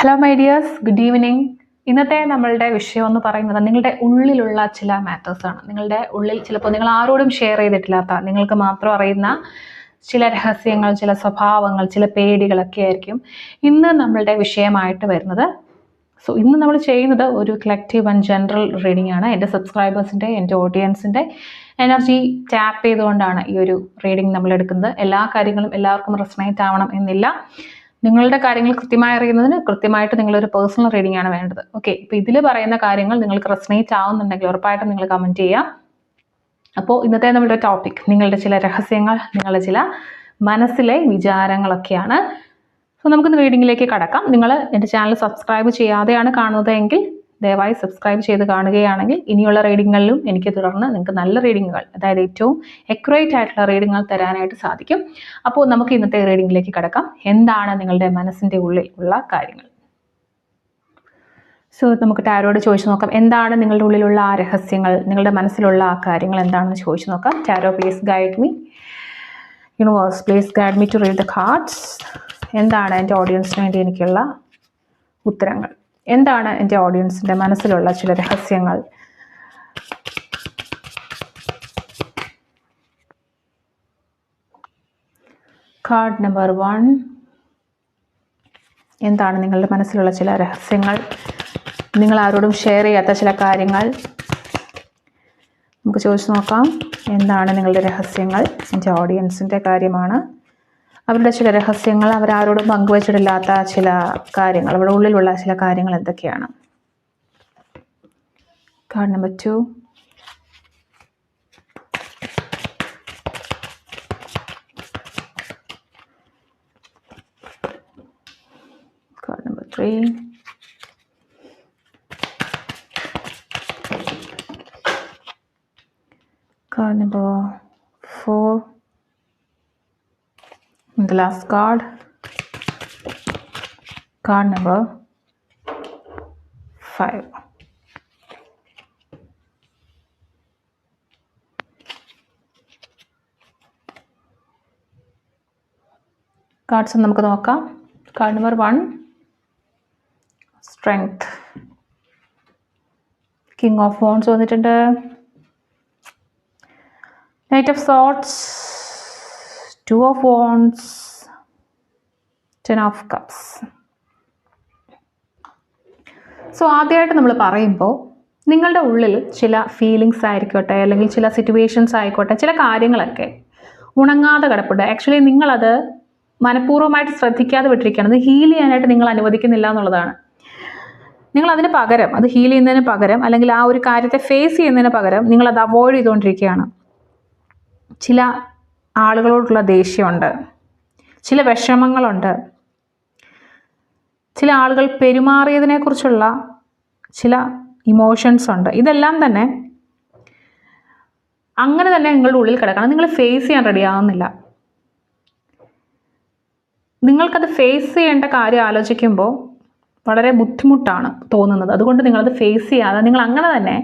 Hello my dears, good evening. ഇന്നത്തെ നമ്മളുടെ വിഷയം എന്ന് പറയുന്നത് നിങ്ങളുടെ ഉള്ളിലുള്ള ചില മാറ്റേഴ്സാണ്. നിങ്ങളുടെ ഉള്ളിൽ ചിലപ്പോൾ നിങ്ങൾ ആരോടും ഷെയർ ചെയ്തിട്ടില്ലാത്ത, നിങ്ങൾക്ക് മാത്രം അറിയുന്ന ചില രഹസ്യങ്ങൾ, ചില സ്വഭാവങ്ങൾ, ചില പേടികളൊക്കെ ആയിരിക്കും ഇന്ന് നമ്മളുടെ വിഷയമായിട്ട് വരുന്നത്. സോ ഇന്ന് നമ്മൾ ചെയ്യുന്നത് ഒരു കളക്റ്റീവ് ആൻഡ് ജനറൽ റീഡിംഗ് ആണ്. എൻ്റെ സബ്സ്ക്രൈബേഴ്സിൻ്റെ, എൻ്റെ ഓഡിയൻസിൻ്റെ എനർജി ടാപ്പ് ചെയ്തുകൊണ്ടാണ് ഈ ഒരു റീഡിംഗ് നമ്മൾ എടുക്കുന്നത്. എല്ലാ കാര്യങ്ങളും എല്ലാവർക്കും റെസണേറ്റ് ആവണം എന്നില്ല. നിങ്ങളുടെ കാര്യങ്ങൾ കൃത്യമായി അറിയുന്നതിന് കൃത്യമായിട്ട് നിങ്ങളൊരു പേഴ്സണൽ റീഡിംഗ് ആണ് വേണ്ടത്. ഓക്കെ, അപ്പോൾ ഇതിൽ പറയുന്ന കാര്യങ്ങൾ നിങ്ങൾക്ക് റെസണേറ്റ് ആവുന്നുണ്ടെങ്കിൽ ഉറപ്പായിട്ടും നിങ്ങൾ കമൻറ്റ് ചെയ്യാം. അപ്പോൾ ഇന്നത്തെ നമ്മുടെ ടോപ്പിക് നിങ്ങളുടെ ചില രഹസ്യങ്ങൾ, നിങ്ങളുടെ ചില മനസ്സിലെ വിചാരങ്ങളൊക്കെയാണ്. സോ നമുക്കിന്ന് റീഡിങ്ങിലേക്ക് കടക്കാം. നിങ്ങൾ എൻ്റെ ചാനൽ സബ്സ്ക്രൈബ് ചെയ്യാതെയാണ് കാണുന്നതെങ്കിൽ ദയവായി സബ്സ്ക്രൈബ് ചെയ്ത് കാണുകയാണെങ്കിൽ ഇനിയുള്ള റീഡിങ്ങുകളിലും എനിക്ക് തുടർന്ന് നിങ്ങൾക്ക് നല്ല റീഡിങ്ങുകൾ, അതായത് ഏറ്റവും അക്യുറേറ്റ് ആയിട്ടുള്ള റീഡിങ്ങുകൾ തരാനായിട്ട് സാധിക്കും. അപ്പോൾ നമുക്ക് ഇന്നത്തെ റീഡിങ്ങിലേക്ക് കടക്കാം. എന്താണ് നിങ്ങളുടെ മനസ്സിൻ്റെ ഉള്ളിൽ ഉള്ള കാര്യങ്ങൾ? സോ നമുക്ക് ടാരോട് ചോദിച്ചു നോക്കാം, എന്താണ് നിങ്ങളുടെ ഉള്ളിലുള്ള ആ രഹസ്യങ്ങൾ, നിങ്ങളുടെ മനസ്സിലുള്ള ആ കാര്യങ്ങൾ എന്താണെന്ന് ചോദിച്ചു നോക്കാം. Tarot please guide me. Universe please guide me to read the cards. എന്താണ് എൻ്റെ ഓഡിയൻസിന് വേണ്ടി എനിക്കുള്ള ഉത്തരങ്ങൾ? എന്താണ് എൻ്റെ ഓഡിയൻസിൻ്റെ മനസ്സിലുള്ള ചില രഹസ്യങ്ങൾ? Card number 1. എന്താണ് നിങ്ങളുടെ മനസ്സിലുള്ള ചില രഹസ്യങ്ങൾ, നിങ്ങൾ ആരോടും ഷെയർ ചെയ്യാത്ത ചില കാര്യങ്ങൾ? നമുക്ക് ചോദിച്ചു നോക്കാം, എന്താണ് നിങ്ങളുടെ രഹസ്യങ്ങൾ? എൻ്റെ ഓഡിയൻസിൻ്റെ കാര്യമാണ്. അവരുടെ ചില രഹസ്യങ്ങൾ, അവരാരോടും പങ്കുവച്ചിട്ടില്ലാത്ത ചില കാര്യങ്ങൾ, അവരുടെ ഉള്ളിലുള്ള ചില കാര്യങ്ങൾ എന്തൊക്കെയാണ്? Card number 2. Card number 3. Card number 4. The last card, card number 5. Cards നമുക്ക് നോക്കാം. Card number 1, strength. King of wands വന്നിട്ടുണ്ട്. Knight of swords, 2 of wands, 10 of cups. So ആദ്യമായിട്ട് നമ്മൾ പറയുമ്പോൾ നിങ്ങളുടെ ഉള്ളിൽ ചില ഫീലിങ്സ് ആയിക്കോട്ടെ, അല്ലെങ്കിൽ ചില സിറ്റുവേഷൻസ് ആയിക്കോട്ടെ, ചില കാര്യങ്ങളൊക്കെ ഉണങ്ങാതെ കിടപ്പുണ്ട്. ആക്ച്വലി നിങ്ങളത് മനഃപൂർവ്വമായിട്ട് ശ്രദ്ധിക്കാതെ വിട്ടിരിക്കുകയാണ്. അത് ഹീൽ ചെയ്യാനായിട്ട് നിങ്ങൾ അനുവദിക്കുന്നില്ല എന്നുള്ളതാണ്. നിങ്ങൾ അതിന് പകരം, അത് ഹീൽ ചെയ്യുന്നതിന് പകരം, അല്ലെങ്കിൽ ആ ഒരു കാര്യത്തെ ഫേസ് ചെയ്യുന്നതിന് പകരം നിങ്ങളത് അവോയ്ഡ് ചെയ്തുകൊണ്ടിരിക്കുകയാണ്. ചില ആളുകളോടുള്ള ദേഷ്യമുണ്ട്, ചില വിഷമങ്ങളുണ്ട്, ചില ആളുകൾ പെരുമാറിയതിനെക്കുറിച്ചുള്ള ചില ഇമോഷൻസ് ഉണ്ട്. ഇതെല്ലാം തന്നെ അങ്ങനെ തന്നെ നിങ്ങളുടെ ഉള്ളിൽ കിടക്കണം. നിങ്ങൾ ഫേസ് ചെയ്യാൻ റെഡി ആവുന്നില്ല. നിങ്ങൾക്കത് ഫേസ് ചെയ്യേണ്ട കാര്യം ആലോചിക്കുമ്പോൾ വളരെ ബുദ്ധിമുട്ടാണ് തോന്നുന്നത്. അതുകൊണ്ട് നിങ്ങളത് ഫേസ് ചെയ്യാതെ നിങ്ങൾ അങ്ങനെ തന്നെ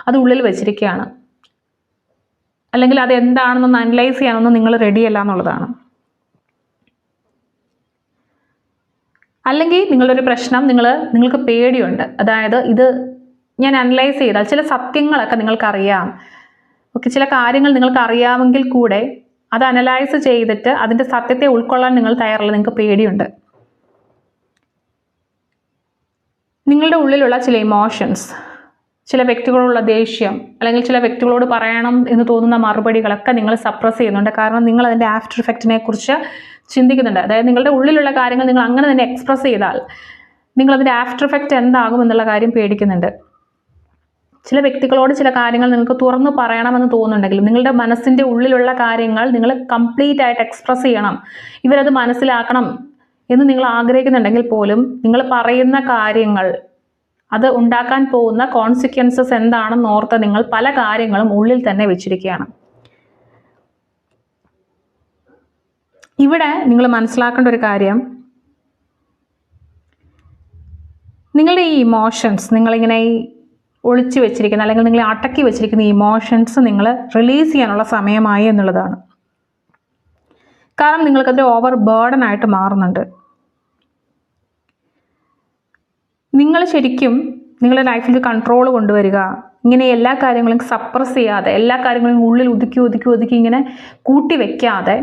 അത് ഉള്ളിൽ വെച്ചിരിക്കുകയാണ്. അല്ലെങ്കിൽ അത് എന്താണെന്നൊന്ന് അനലൈസ് ചെയ്യാനൊന്നും നിങ്ങൾ റെഡിയല്ല എന്നുള്ളതാണ്. അല്ലെങ്കിൽ നിങ്ങളൊരു പ്രശ്നം, നിങ്ങൾക്ക് പേടിയുണ്ട്. അതായത് ഇത് ഞാൻ അനലൈസ് ചെയ്താൽ ചില സത്യങ്ങളൊക്കെ നിങ്ങൾക്കറിയാം. ഓക്കെ, ചില കാര്യങ്ങൾ നിങ്ങൾക്ക് അറിയാമെങ്കിൽ കൂടെ അത് അനലൈസ് ചെയ്തിട്ട് അതിൻ്റെ സത്യത്തെ ഉൾക്കൊള്ളാൻ നിങ്ങൾ തയ്യാറല്ല. നിങ്ങൾക്ക് പേടിയുണ്ട്. നിങ്ങളുടെ ഉള്ളിലുള്ള ചില ഇമോഷൻസ്, ചില വ്യക്തികളോടുള്ള ദേഷ്യം, അല്ലെങ്കിൽ ചില വ്യക്തികളോട് പറയണം എന്ന് തോന്നുന്ന മറുപടികളൊക്കെ നിങ്ങൾ സപ്രസ് ചെയ്യുന്നുണ്ട്. കാരണം നിങ്ങൾ അതിൻ്റെ ആഫ്റ്റർ ഇഫക്റ്റിനെ കുറിച്ച് ചിന്തിക്കുന്നുണ്ട്. അതായത് നിങ്ങളുടെ ഉള്ളിലുള്ള കാര്യങ്ങൾ നിങ്ങൾ അങ്ങനെ തന്നെ എക്സ്പ്രസ് ചെയ്താൽ നിങ്ങളതിൻ്റെ ആഫ്റ്റർ ഇഫക്റ്റ് എന്താകും എന്നുള്ള കാര്യം പേടിക്കുന്നുണ്ട്. ചില വ്യക്തികളോട് ചില കാര്യങ്ങൾ നിങ്ങൾക്ക് തുറന്നു പറയണമെന്ന് തോന്നുന്നുണ്ടെങ്കിലും നിങ്ങളുടെ മനസ്സിൻ്റെ ഉള്ളിലുള്ള കാര്യങ്ങൾ നിങ്ങൾ കംപ്ലീറ്റ് ആയിട്ട് എക്സ്പ്രസ് ചെയ്യണം, ഇവരത് മനസ്സിലാക്കണം എന്ന് നിങ്ങൾ ആഗ്രഹിക്കുന്നുണ്ടെങ്കിൽ പോലും നിങ്ങൾ പറയുന്ന കാര്യങ്ങൾ, അത് ഉണ്ടാക്കാൻ പോകുന്ന കോൺസിക്വൻസസ് എന്താണെന്ന് ഓർത്ത് നിങ്ങൾ പല കാര്യങ്ങളും ഉള്ളിൽ തന്നെ വെച്ചിരിക്കുകയാണ്. ഇവിടെ നിങ്ങൾ മനസ്സിലാക്കേണ്ട ഒരു കാര്യം, നിങ്ങളുടെ ഈ ഇമോഷൻസ്, നിങ്ങളിങ്ങനെ ഒളിച്ചു വെച്ചിരിക്കുന്ന, അല്ലെങ്കിൽ നിങ്ങൾ അടക്കി വെച്ചിരിക്കുന്ന ഈ ഇമോഷൻസ് നിങ്ങൾ റിലീസ് ചെയ്യാനുള്ള സമയമായി എന്നുള്ളതാണ്. കാരണം നിങ്ങൾക്കത് ഓവർ ബേർഡൻ ആയിട്ട് മാറുന്നുണ്ട്. നിങ്ങൾ ശരിക്കും നിങ്ങളുടെ ലൈഫിൽ കൺട്രോൾ കൊണ്ടുവരിക, ഇങ്ങനെ എല്ലാ കാര്യങ്ങളും സപ്രസ് ചെയ്യാതെ, എല്ലാ കാര്യങ്ങളും ഉള്ളിൽ ഒതുക്കി ഒതുക്കി ഒതുക്കി ഇങ്ങനെ കൂട്ടി വെക്കാതെ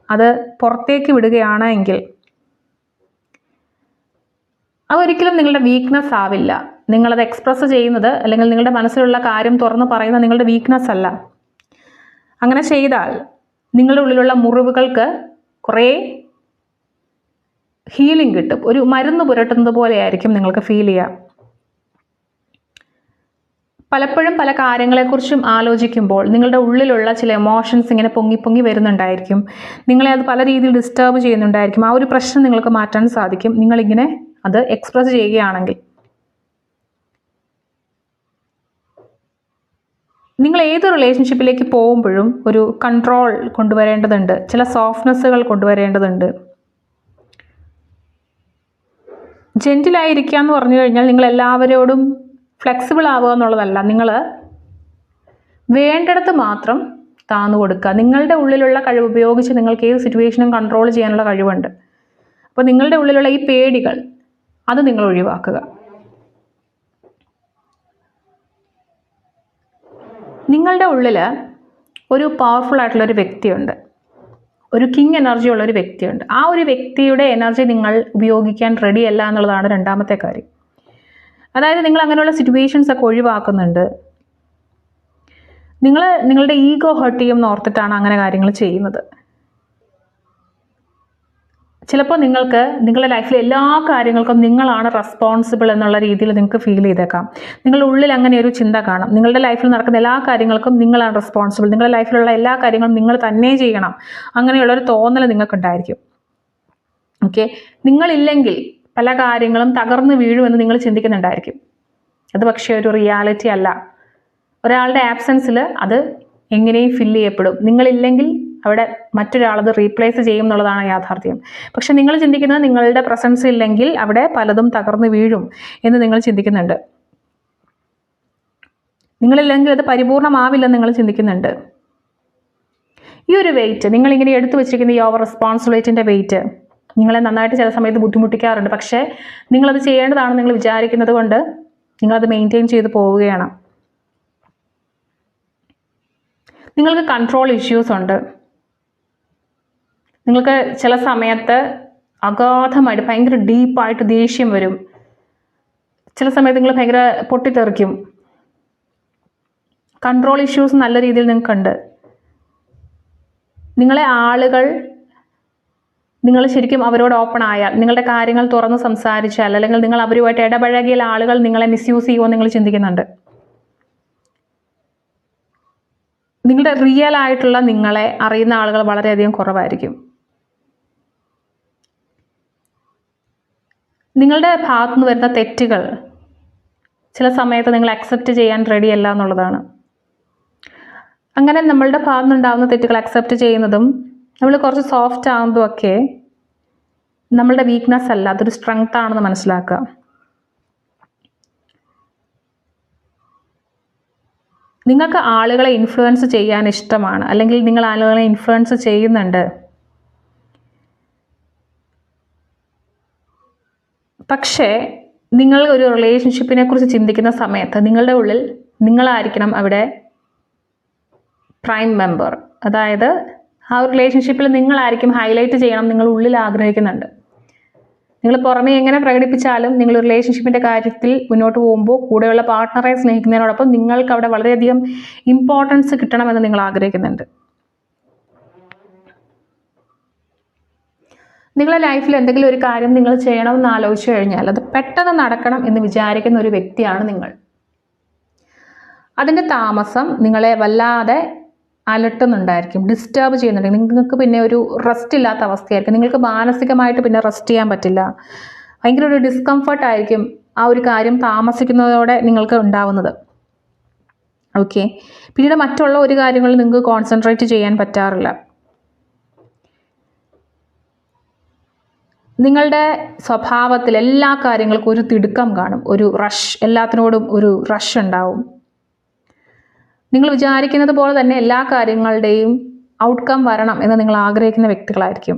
അത് പുറത്തേക്ക് വിടുകയാണ് എങ്കിൽ അതൊരിക്കലും നിങ്ങളുടെ വീക്ക്നെസ് ആവില്ല. നിങ്ങളത് എക്സ്പ്രസ് ചെയ്യുന്നത് അല്ലെങ്കിൽ നിങ്ങളുടെ മനസ്സിലുള്ള കാര്യം തുറന്ന് പറയുന്നത് നിങ്ങളുടെ വീക്ക്നെസ് അല്ല. അങ്ങനെ ചെയ്താൽ നിങ്ങളുടെ ഉള്ളിലുള്ള മുറിവുകൾക്ക് കുറേ ഹീലിംഗ് കിട്ടും. ഒരു മരുന്ന് പുരട്ടുന്നത് പോലെയായിരിക്കും നിങ്ങൾക്ക് ഫീൽ ചെയ്യുക. പലപ്പോഴും പല കാര്യങ്ങളെക്കുറിച്ചും ആലോചിക്കുമ്പോൾ നിങ്ങളുടെ ഉള്ളിലുള്ള ചില എമോഷൻസ് ഇങ്ങനെ പൊങ്ങി പൊങ്ങി വരുന്നുണ്ടായിരിക്കും. നിങ്ങളെ അത് പല രീതിയിൽ ഡിസ്റ്റർബ് ചെയ്യുന്നുണ്ടായിരിക്കും. ആ ഒരു പ്രശ്നം നിങ്ങൾക്ക് മാറ്റാൻ സാധിക്കും നിങ്ങളിങ്ങനെ അത് എക്സ്പ്രസ് ചെയ്യുകയാണെങ്കിൽ. നിങ്ങൾ ഏത് റിലേഷൻഷിപ്പിലേക്ക് പോകുമ്പോഴും ഒരു കൺട്രോൾ കൊണ്ടുവരേണ്ടതുണ്ട്, ചില സോഫ്റ്റ്നെസ്സുകൾ കൊണ്ടുവരേണ്ടതുണ്ട്. ജെന്റിലായിരിക്കുക എന്ന് പറഞ്ഞു കഴിഞ്ഞാൽ നിങ്ങൾ എല്ലാവരോടും ഫ്ലെക്സിബിൾ ആവുക എന്നുള്ളതല്ല. നിങ്ങൾ വേണ്ടിടത്ത് മാത്രം താന്നു കൊടുക്കുക. നിങ്ങളുടെ ഉള്ളിലുള്ള കഴിവ് ഉപയോഗിച്ച് നിങ്ങൾക്ക് ഏത് സിറ്റുവേഷനും കൺട്രോൾ ചെയ്യാനുള്ള കഴിവുണ്ട്. അപ്പോൾ നിങ്ങളുടെ ഉള്ളിലുള്ള ഈ പേടികൾ അത് നിങ്ങൾ ഒഴിവാക്കുക. നിങ്ങളുടെ ഉള്ളിൽ ഒരു പവർഫുൾ ആയിട്ടുള്ളൊരു വ്യക്തിയുണ്ട്, ഒരു കിങ് എനർജി ഉള്ളൊരു വ്യക്തിയുണ്ട്. ആ ഒരു വ്യക്തിയുടെ എനർജി നിങ്ങൾ ഉപയോഗിക്കാൻ റെഡിയല്ല എന്നുള്ളതാണ് രണ്ടാമത്തെ കാര്യം. അതായത് നിങ്ങൾ അങ്ങനെയുള്ള സിറ്റുവേഷൻസ് ഒക്കെ ഒഴിവാക്കുന്നുണ്ട്. നിങ്ങളുടെ ഈഗോ ഹേർട്ട് ചെയ്യും എന്ന് ഓർത്തിട്ടാണ് അങ്ങനെ കാര്യങ്ങൾ ചെയ്യുന്നത്. ചിലപ്പോൾ നിങ്ങൾക്ക് നിങ്ങളുടെ ലൈഫിലെ എല്ലാ കാര്യങ്ങൾക്കും നിങ്ങളാണ് റെസ്പോൺസിബിൾ എന്നുള്ള രീതിയിൽ നിങ്ങൾക്ക് ഫീൽ ചെയ്തേക്കാം. നിങ്ങളുടെ ഉള്ളിൽ അങ്ങനെ ഒരു ചിന്ത കാണാം. നിങ്ങളുടെ ലൈഫിൽ നടക്കുന്ന എല്ലാ കാര്യങ്ങൾക്കും നിങ്ങളാണ് റെസ്പോൺസിബിൾ, നിങ്ങളുടെ ലൈഫിലുള്ള എല്ലാ കാര്യങ്ങളും നിങ്ങൾ തന്നെ ചെയ്യണം, അങ്ങനെയുള്ളൊരു തോന്നൽ നിങ്ങൾക്കുണ്ടായിരിക്കും. ഓക്കെ, നിങ്ങളില്ലെങ്കിൽ പല കാര്യങ്ങളും തകർന്നു വീഴുമെന്ന് നിങ്ങൾ ചിന്തിക്കുന്നുണ്ടായിരിക്കും. അത് പക്ഷേ ഒരു റിയാലിറ്റി അല്ല. ഒരാളുടെ ആബ്സെൻസിൽ അത് എങ്ങനെയും ഫില്ല് ചെയ്യപ്പെടും. നിങ്ങളില്ലെങ്കിൽ അവിടെ മറ്റൊരാളത് റീപ്ലേസ് ചെയ്യും എന്നുള്ളതാണ് യാഥാർത്ഥ്യം. പക്ഷെ നിങ്ങൾ ചിന്തിക്കുന്നത് നിങ്ങളുടെ പ്രസൻസ് ഇല്ലെങ്കിൽ അവിടെ പലതും തകർന്നു വീഴും എന്ന് നിങ്ങൾ ചിന്തിക്കുന്നുണ്ട്. നിങ്ങളില്ലെങ്കിൽ അത് പരിപൂർണമാവില്ലെന്ന് നിങ്ങൾ ചിന്തിക്കുന്നുണ്ട്. ഈ ഒരു വെയിറ്റ്, നിങ്ങളിങ്ങനെ എടുത്തു വെച്ചിരിക്കുന്ന ഈ ഓവർ റെസ്പോൺസിബിലിറ്റിൻ്റെ വെയിറ്റ് നിങ്ങളെ നന്നായിട്ട് ചില സമയത്ത് ബുദ്ധിമുട്ടിക്കാറുണ്ട്. പക്ഷേ നിങ്ങളത് ചെയ്യേണ്ടതാണെന്ന് നിങ്ങൾ വിചാരിക്കുന്നത് കൊണ്ട് നിങ്ങളത് മെയിൻറ്റെയിൻ ചെയ്ത് പോവുകയാണ്. നിങ്ങൾക്ക് കൺട്രോൾ ഇഷ്യൂസ് ഉണ്ട്. നിങ്ങൾക്ക് ചില സമയത്ത് അഗാധമായിട്ട് ഭയങ്കര ഡീപ്പായിട്ട് ദേഷ്യം വരും. ചില സമയത്ത് നിങ്ങൾ ഭയങ്കര പൊട്ടിത്തെറിക്കും. കൺട്രോൾ ഇഷ്യൂസ് നല്ല രീതിയിൽ നിങ്ങൾക്കുണ്ട്. നിങ്ങളെ ആളുകൾ, നിങ്ങൾ ശരിക്കും അവരോട് ഓപ്പൺ ആയാൽ, നിങ്ങളുടെ കാര്യങ്ങൾ തുറന്ന് സംസാരിച്ചാൽ, അല്ലെങ്കിൽ നിങ്ങൾ അവരുമായിട്ട് ഇടപഴകിയ ആളുകൾ നിങ്ങളെ മിസ്യൂസ് ചെയ്യുമോ നിങ്ങൾ ചിന്തിക്കുന്നുണ്ട്. നിങ്ങളുടെ റിയൽ ആയിട്ടുള്ള നിങ്ങളെ അറിയുന്ന ആളുകൾ വളരെയധികം കുറവായിരിക്കും. നിങ്ങളുടെ ഭാഗത്തു നിന്ന് വരുന്ന തെറ്റുകൾ ചില സമയത്ത് നിങ്ങൾ അക്സെപ്റ്റ് ചെയ്യാൻ റെഡിയല്ല എന്നുള്ളതാണ്. അങ്ങനെ നമ്മളുടെ ഭാഗത്തു നിന്നുണ്ടാകുന്ന തെറ്റുകൾ അക്സെപ്റ്റ് ചെയ്യുന്നതും നമ്മൾ കുറച്ച് സോഫ്റ്റ് ആകുന്നതും ഒക്കെ നമ്മളുടെ വീക്ക്നെസ് അല്ല, അതൊരു സ്ട്രെങ്ത് ആണെന്ന് മനസ്സിലാക്കുക. നിങ്ങൾക്ക് ആളുകളെ ഇൻഫ്ലുവൻസ് ചെയ്യാൻ ഇഷ്ടമാണ്, അല്ലെങ്കിൽ നിങ്ങൾ ആളുകളെ ഇൻഫ്ലുവൻസ് ചെയ്യുന്നുണ്ട്. പക്ഷേ നിങ്ങൾ ഒരു റിലേഷൻഷിപ്പിനെ കുറിച്ച് ചിന്തിക്കുന്ന സമയത്ത് നിങ്ങളുടെ ഉള്ളിൽ നിങ്ങളായിരിക്കണം അവിടെ പ്രൈം മെമ്പർ. അതായത് ആ ഒരു റിലേഷൻഷിപ്പിൽ നിങ്ങളായിരിക്കും ഹൈലൈറ്റ് ചെയ്യണം നിങ്ങൾ ഉള്ളിൽ ആഗ്രഹിക്കുന്നുണ്ട്. നിങ്ങൾ പുറമേ എങ്ങനെ പ്രകടിപ്പിച്ചാലും നിങ്ങൾ റിലേഷൻഷിപ്പിൻ്റെ കാര്യത്തിൽ മുന്നോട്ട് പോകുമ്പോൾ കൂടെയുള്ള പാർട്ട്ണറെ സ്നേഹിക്കുന്നതിനോടൊപ്പം നിങ്ങൾക്ക് അവിടെ വളരെയധികം ഇമ്പോർട്ടൻസ് കിട്ടണമെന്ന് നിങ്ങൾ ആഗ്രഹിക്കുന്നുണ്ട്. നിങ്ങളുടെ ലൈഫിൽ എന്തെങ്കിലും ഒരു കാര്യം നിങ്ങൾ ചെയ്യണമെന്ന് ആലോചിച്ചു കഴിഞ്ഞാൽ അത് പെട്ടെന്ന് നടക്കണം എന്ന് വിചാരിക്കുന്ന ഒരു വ്യക്തിയാണ് നിങ്ങൾ. അതിൻ്റെ താമസം നിങ്ങളെ വല്ലാതെ അലട്ടുന്നുണ്ടായിരിക്കും, ഡിസ്റ്റർബ് ചെയ്യുന്നുണ്ടെങ്കിൽ നിങ്ങൾക്ക് പിന്നെ ഒരു റെസ്റ്റ് ഇല്ലാത്ത അവസ്ഥയായിരിക്കും. നിങ്ങൾക്ക് മാനസികമായിട്ട് പിന്നെ റെസ്റ്റ് ചെയ്യാൻ പറ്റില്ല. ഭയങ്കര ഒരു ഡിസ്കംഫർട്ടായിരിക്കും ആ ഒരു കാര്യം താമസിക്കുന്നതോടെ നിങ്ങൾക്ക് ഉണ്ടാവുന്നത്. ഓക്കെ, പിന്നീട് മറ്റുള്ള ഒരു കാര്യങ്ങളിൽ നിങ്ങൾക്ക് കോൺസെൻട്രേറ്റ് ചെയ്യാൻ പറ്റാറില്ല. നിങ്ങളുടെ സ്വഭാവത്തിൽ എല്ലാ കാര്യങ്ങൾക്കും ഒരു തിടുക്കം കാണും, ഒരു റഷ്, എല്ലാത്തിനോടും ഒരു റഷ് ഉണ്ടാവും. നിങ്ങൾ വിചാരിക്കുന്നത് പോലെ തന്നെ എല്ലാ കാര്യങ്ങളുടെയും ഔട്ട്കം വരണം എന്ന് നിങ്ങൾ ആഗ്രഹിക്കുന്ന വ്യക്തികളായിരിക്കും.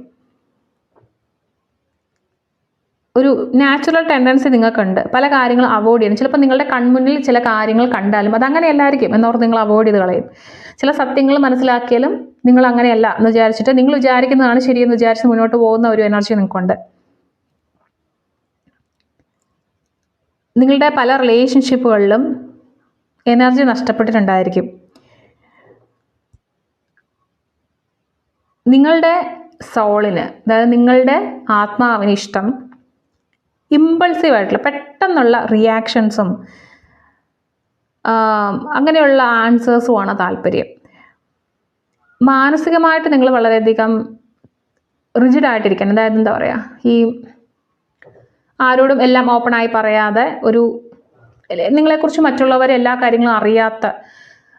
ഒരു നാച്ചുറൽ ടെൻഡൻസി നിങ്ങൾക്കുണ്ട് പല കാര്യങ്ങളും അവോയ്ഡ് ചെയ്യണം. ചിലപ്പോൾ നിങ്ങളുടെ കൺമുന്നിൽ ചില കാര്യങ്ങൾ കണ്ടാലും അതങ്ങനെ അല്ലായിരിക്കും എന്നോർത്ത് നിങ്ങൾ അവോയ്ഡ് ചെയ്ത് കളയും. ചില സത്യങ്ങൾ മനസ്സിലാക്കിയാലും നിങ്ങൾ അങ്ങനെയല്ല എന്ന് വിചാരിച്ചിട്ട് നിങ്ങൾ വിചാരിക്കുന്നതാണ് ശരിയെന്ന് വിചാരിച്ച് മുന്നോട്ട് പോകുന്ന ഒരു എനർജി നിങ്ങൾക്കുണ്ട്. നിങ്ങളുടെ പല റിലേഷൻഷിപ്പുകളിലും എനർജി നഷ്ടപ്പെട്ടിട്ടുണ്ടായിരിക്കും. നിങ്ങളുടെ സോളിന്, അതായത് നിങ്ങളുടെ ആത്മാവിന് ഇഷ്ടം ഇമ്പൾസീവായിട്ടുള്ള പെട്ടെന്നുള്ള റിയാക്ഷൻസും അങ്ങനെയുള്ള ആൻസേഴ്സുമാണ് താല്പര്യം. മാനസികമായിട്ട് നിങ്ങൾ വളരെയധികം റിജിഡായിട്ടിരിക്കണം. അതായത് എന്താ പറയുക, ഈ ആരോടും എല്ലാം ഓപ്പണായി പറയാതെ ഒരു നിങ്ങളെക്കുറിച്ച് മറ്റുള്ളവരെ എല്ലാ കാര്യങ്ങളും അറിയാത്ത,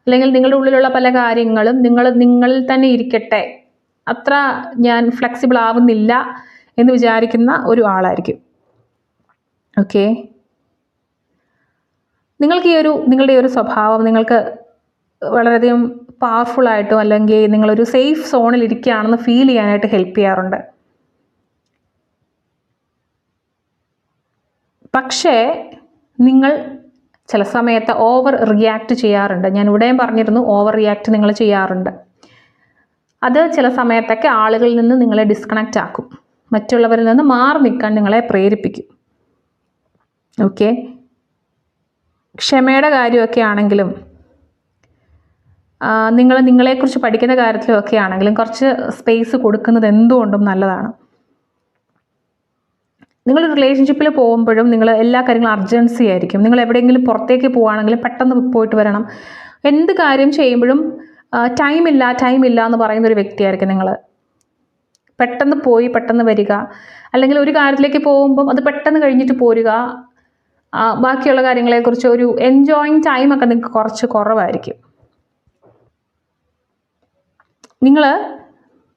അല്ലെങ്കിൽ നിങ്ങളുടെ ഉള്ളിലുള്ള പല കാര്യങ്ങളും നിങ്ങളിൽ തന്നെ ഇരിക്കട്ടെ, അത്ര ഞാൻ ഫ്ലെക്സിബിൾ ആവുന്നില്ല എന്ന് വിചാരിക്കുന്ന ഒരു ആളായിരിക്കും. ഓക്കെ, നിങ്ങൾക്ക് നിങ്ങളുടെ ഒരു സ്വഭാവം നിങ്ങൾക്ക് വളരെയധികം പവർഫുള്ളായിട്ടും അല്ലെങ്കിൽ നിങ്ങളൊരു സേഫ് സോണിൽ ഇരിക്കുകയാണെന്ന് ഫീൽ ചെയ്യാനായിട്ട് ഹെൽപ്പ് ചെയ്യാറുണ്ട്. പക്ഷേ നിങ്ങൾ ചില സമയത്ത് ഓവർ റിയാക്ട് ചെയ്യാറുണ്ട്. ഞാൻ ഇവിടെയും പറഞ്ഞിരുന്നു, ഓവർ റിയാക്ട് നിങ്ങൾ ചെയ്യാറുണ്ട്. അത് ചില സമയത്തൊക്കെ ആളുകളിൽ നിന്ന് നിങ്ങളെ ഡിസ്കണക്റ്റ് ആക്കും, മറ്റുള്ളവരിൽ നിന്ന് മാറി നിൽക്കാൻ നിങ്ങളെ പ്രേരിപ്പിക്കും. ഓക്കെ, ക്ഷമയുടെ കാര്യമൊക്കെ ആണെങ്കിലും നിങ്ങളെക്കുറിച്ച് പഠിക്കുന്ന കാര്യത്തിലൊക്കെ ആണെങ്കിലും കുറച്ച് സ്പേസ് കൊടുക്കുന്നത് എന്തുകൊണ്ടും നല്ലതാണ്. നിങ്ങൾ റിലേഷൻഷിപ്പിൽ പോകുമ്പോഴും നിങ്ങൾ എല്ലാ കാര്യങ്ങളും അർജൻസി ആയിരിക്കും. നിങ്ങൾ എവിടെയെങ്കിലും പുറത്തേക്ക് പോവുകയാണെങ്കിലും പെട്ടെന്ന് പോയിട്ട് വരണം. എന്ത് കാര്യം ചെയ്യുമ്പോഴും ടൈമില്ല എന്ന് പറയുന്ന ഒരു വ്യക്തിയായിരിക്കും നിങ്ങൾ. പെട്ടെന്ന് പോയി പെട്ടെന്ന് വരിക, അല്ലെങ്കിൽ ഒരു കാര്യത്തിലേക്ക് പോകുമ്പം അത് പെട്ടെന്ന് കഴിഞ്ഞിട്ട് പോരുക. ബാക്കിയുള്ള കാര്യങ്ങളെക്കുറിച്ച് ഒരു എൻജോയിങ് ടൈമൊക്കെ നിങ്ങൾക്ക് കുറച്ച് കുറവായിരിക്കും.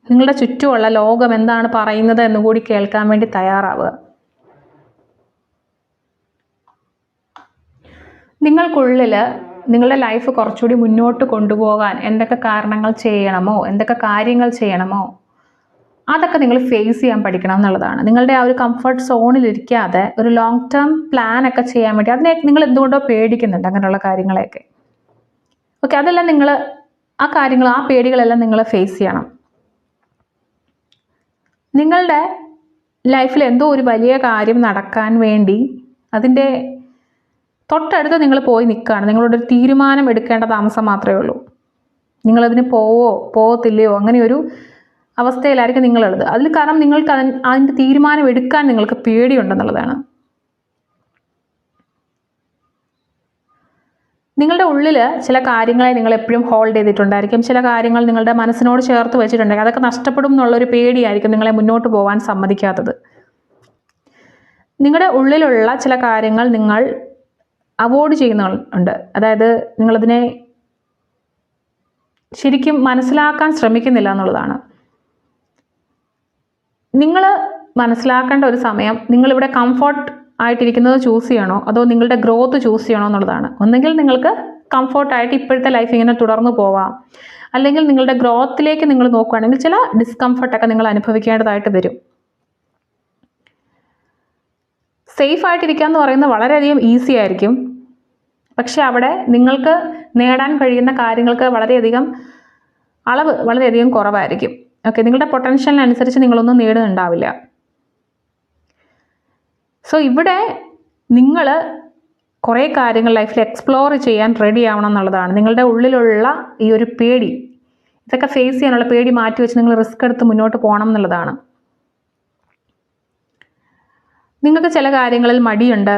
നിങ്ങളുടെ ചുറ്റുമുള്ള ലോകം എന്താണ് പറയുന്നത് എന്നുകൂടി കേൾക്കാൻ വേണ്ടി തയ്യാറാവുക. നിങ്ങൾക്കുള്ളിൽ നിങ്ങളുടെ ലൈഫ് കുറച്ചുകൂടി മുന്നോട്ട് കൊണ്ടുപോകാൻ എന്തൊക്കെ കാരണങ്ങൾ ചെയ്യണമോ, എന്തൊക്കെ കാര്യങ്ങൾ ചെയ്യണമോ അതൊക്കെ നിങ്ങൾ ഫേസ് ചെയ്യാൻ പഠിക്കണം എന്നുള്ളതാണ്. നിങ്ങളുടെ ആ ഒരു കംഫർട്ട് സോണിൽ ഇരിക്കാതെ ഒരു ലോങ് ടേം പ്ലാനൊക്കെ ചെയ്യാൻ വേണ്ടി അതിനെ നിങ്ങൾ എന്തുകൊണ്ടോ പേടിക്കുന്നുണ്ട്, അങ്ങനെയുള്ള കാര്യങ്ങളെയൊക്കെ. ഓക്കെ, അതെല്ലാം നിങ്ങൾ ആ പേടികളെല്ലാം നിങ്ങൾ ഫേസ് ചെയ്യണം. നിങ്ങളുടെ ലൈഫിൽ എന്തോ ഒരു വലിയ കാര്യം നടക്കാൻ വേണ്ടി അതിൻ്റെ തൊട്ടടുത്ത് നിങ്ങൾ പോയി നിൽക്കുകയാണ്. നിങ്ങളോടൊരു തീരുമാനം എടുക്കേണ്ട താമസം മാത്രമേ ഉള്ളൂ. നിങ്ങളതിന് പോവത്തില്ലയോ അങ്ങനെയൊരു അവസ്ഥയിലായിരിക്കും നിങ്ങളുള്ളത്. അതിൽ കാരണം നിങ്ങൾക്ക് അതിൻ്റെ തീരുമാനം എടുക്കാൻ നിങ്ങൾക്ക് പേടിയുണ്ടെന്നുള്ളതാണ്. നിങ്ങളുടെ ഉള്ളിൽ ചില കാര്യങ്ങളെ നിങ്ങൾ എപ്പോഴും ഹോൾഡ് ചെയ്തിട്ടുണ്ടായിരിക്കും. ചില കാര്യങ്ങൾ നിങ്ങളുടെ മനസ്സിനോട് ചേർത്ത് വെച്ചിട്ടുണ്ടായിരിക്കും. അതൊക്കെ നഷ്ടപ്പെടും എന്നുള്ളൊരു പേടിയായിരിക്കും നിങ്ങളെ മുന്നോട്ട് പോകാൻ സമ്മതിക്കാത്തത്. നിങ്ങളുടെ ഉള്ളിലുള്ള ചില കാര്യങ്ങൾ നിങ്ങൾ അവോയ്ഡ് ചെയ്യുന്നുണ്ട്. അതായത് നിങ്ങളതിനെ ശരിക്കും മനസ്സിലാക്കാൻ ശ്രമിക്കുന്നില്ല എന്നുള്ളതാണ്. നിങ്ങൾ മനസ്സിലാക്കേണ്ട ഒരു സമയം നിങ്ങളിവിടെ കംഫർട്ട് ആയിട്ടിരിക്കുന്നത് ചൂസ് ചെയ്യണോ അതോ നിങ്ങളുടെ ഗ്രോത്ത് ചൂസ് ചെയ്യണോ എന്നുള്ളതാണ്. ഒന്നെങ്കിൽ നിങ്ങൾക്ക് കംഫർട്ടായിട്ട് ഇപ്പോഴത്തെ ലൈഫ് ഇങ്ങനെ തുടർന്നു പോവാം, അല്ലെങ്കിൽ നിങ്ങളുടെ ഗ്രോത്തിലേക്ക് നിങ്ങൾ നോക്കുകയാണെങ്കിൽ ചില ഡിസ്കംഫർട്ടൊക്കെ നിങ്ങൾ അനുഭവിക്കേണ്ടതായിട്ട് വരും. സേഫ് ആയിട്ടിരിക്കുക എന്ന് പറയുന്നത് വളരെയധികം ഈസി ആയിരിക്കും. പക്ഷെ അവിടെ നിങ്ങൾക്ക് നേടാൻ കഴിയുന്ന കാര്യങ്ങൾക്ക് അളവ് വളരെയധികം കുറവായിരിക്കും. ഓക്കെ, നിങ്ങളുടെ പൊട്ടൻഷ്യലിനനുസരിച്ച് നിങ്ങളൊന്നും നേടുന്നുണ്ടാവില്ല. സോ ഇവിടെ നിങ്ങൾ കുറേ കാര്യങ്ങൾ ലൈഫിൽ എക്സ്പ്ലോർ ചെയ്യാൻ റെഡി ആവണം എന്നുള്ളതാണ്. നിങ്ങളുടെ ഉള്ളിലുള്ള ഈ ഒരു പേടി, ഇതൊക്കെ ഫേസ് ചെയ്യാനുള്ള പേടി മാറ്റി വെച്ച് നിങ്ങൾ റിസ്ക് എടുത്ത് മുന്നോട്ട് പോകണം എന്നുള്ളതാണ്. നിങ്ങൾക്ക് ചില കാര്യങ്ങളിൽ മടിയുണ്ട്,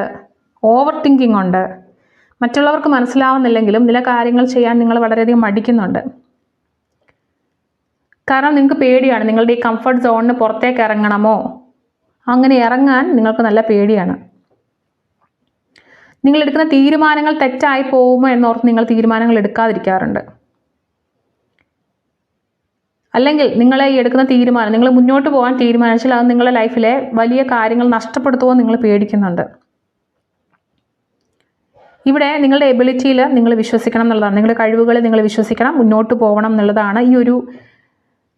ഓവർ തിങ്കിങ് ഉണ്ട്, മറ്റുള്ളവർക്ക് മനസ്സിലാവുന്നില്ലെങ്കിലും ചില കാര്യങ്ങൾ ചെയ്യാൻ നിങ്ങൾ വളരെയധികം മടിക്കുന്നുണ്ട്. കാരണം നിങ്ങൾക്ക് പേടിയാണ്, നിങ്ങളുടെ ഈ കംഫർട്ട് സോണിന് പുറത്തേക്ക് ഇറങ്ങണമോ, അങ്ങനെ ഇറങ്ങാൻ നിങ്ങൾക്ക് നല്ല പേടിയാണ്. നിങ്ങളെടുക്കുന്ന തീരുമാനങ്ങൾ തെറ്റായി പോകുമോ എന്നോർത്ത് നിങ്ങൾ തീരുമാനങ്ങൾ എടുക്കാതിരിക്കാറുണ്ട്. അല്ലെങ്കിൽ നിങ്ങൾ ഈ എടുക്കുന്ന തീരുമാനം, നിങ്ങൾ മുന്നോട്ട് പോകാൻ തീരുമാനിച്ചാൽ അത് നിങ്ങളുടെ ലൈഫിലെ വലിയ കാര്യങ്ങൾ നഷ്ടപ്പെടുത്തുമോ നിങ്ങൾ പേടിക്കുന്നുണ്ട്. ഇവിടെ നിങ്ങളുടെ എബിലിറ്റിയിൽ നിങ്ങൾ വിശ്വസിക്കണം എന്നുള്ളതാണ്. നിങ്ങളുടെ കഴിവുകളിൽ നിങ്ങൾ വിശ്വസിക്കണം, മുന്നോട്ട് പോകണം എന്നുള്ളതാണ് ഈ ഒരു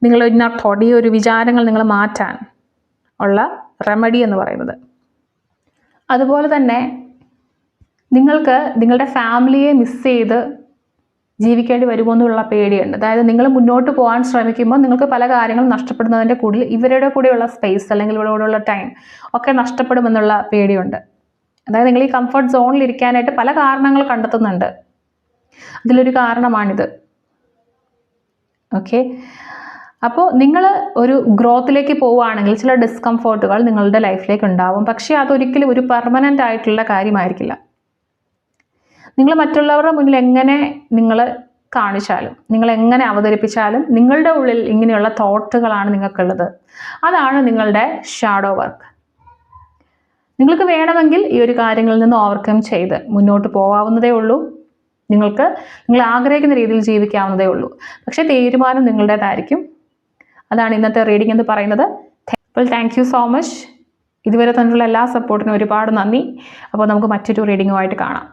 നിങ്ങളുടെ ഇന്നർ തോട്ട്, ഈ ഒരു വിചാരങ്ങൾ നിങ്ങൾ മാറ്റാൻ ഉള്ള റെമഡി എന്ന് പറയുന്നത്. അതുപോലെ തന്നെ നിങ്ങൾക്ക് നിങ്ങളുടെ ഫാമിലിയെ മിസ് ചെയ്ത് ജീവിക്കേണ്ടി വരുമോ എന്നുള്ള പേടിയുണ്ട്. അതായത് നിങ്ങൾ മുന്നോട്ട് പോകാൻ ശ്രമിക്കുമ്പോൾ നിങ്ങൾക്ക് പല കാര്യങ്ങളും നഷ്ടപ്പെടുന്നതിൻ്റെ കൂടുതൽ ഇവരുടെ കൂടെയുള്ള സ്പേസ് അല്ലെങ്കിൽ ഇവരുടെ കൂടെയുള്ള ടൈം ഒക്കെ നഷ്ടപ്പെടുമെന്നുള്ള പേടിയുണ്ട്. അതായത് നിങ്ങൾ ഈ കംഫർട്ട് സോണിൽ ഇരിക്കാനായിട്ട് പല കാരണങ്ങൾ കണ്ടെത്തുന്നുണ്ട്. അതിലൊരു കാരണമാണിത്. ഓക്കെ, അപ്പോൾ നിങ്ങൾ ഒരു ഗ്രോത്തിലേക്ക് പോവുകയാണെങ്കിൽ ചില ഡിസ്കംഫോർട്ടുകൾ നിങ്ങളുടെ ലൈഫിലേക്ക് ഉണ്ടാവും. പക്ഷേ അതൊരിക്കലും ഒരു പെർമനൻ്റ് ആയിട്ടുള്ള കാര്യമായിരിക്കില്ല. നിങ്ങൾ മറ്റുള്ളവരുടെ മുന്നിൽ എങ്ങനെ നിങ്ങൾ കാണിച്ചാലും, നിങ്ങൾ എങ്ങനെ അവതരിപ്പിച്ചാലും നിങ്ങളുടെ ഉള്ളിൽ ഇങ്ങനെയുള്ള തോട്ടുകളാണ് നിങ്ങൾക്കുള്ളത്. അതാണ് നിങ്ങളുടെ ഷാഡോ വർക്ക്. നിങ്ങൾക്ക് വേണമെങ്കിൽ ഈ ഒരു കാര്യങ്ങളിൽ നിന്ന് ഓവർകം ചെയ്ത് മുന്നോട്ട് പോകാവുന്നതേ ഉള്ളൂ. നിങ്ങൾ ആഗ്രഹിക്കുന്ന രീതിയിൽ ജീവിക്കാവുന്നതേ ഉള്ളൂ. പക്ഷേ തീരുമാനം നിങ്ങളുടേതായിരിക്കും. അതാണ് ഇന്നത്തെ റീഡിംഗ് എന്ന് പറയുന്നത്. അപ്പോൾ താങ്ക് യു സോ മച്ച്. ഇതുവരെ തന്നിട്ടുള്ള എല്ലാ സപ്പോർട്ടിനും ഒരുപാട് നന്ദി. അപ്പോൾ നമുക്ക് മറ്റൊരു റീഡിങ്ങുമായിട്ട് കാണാം.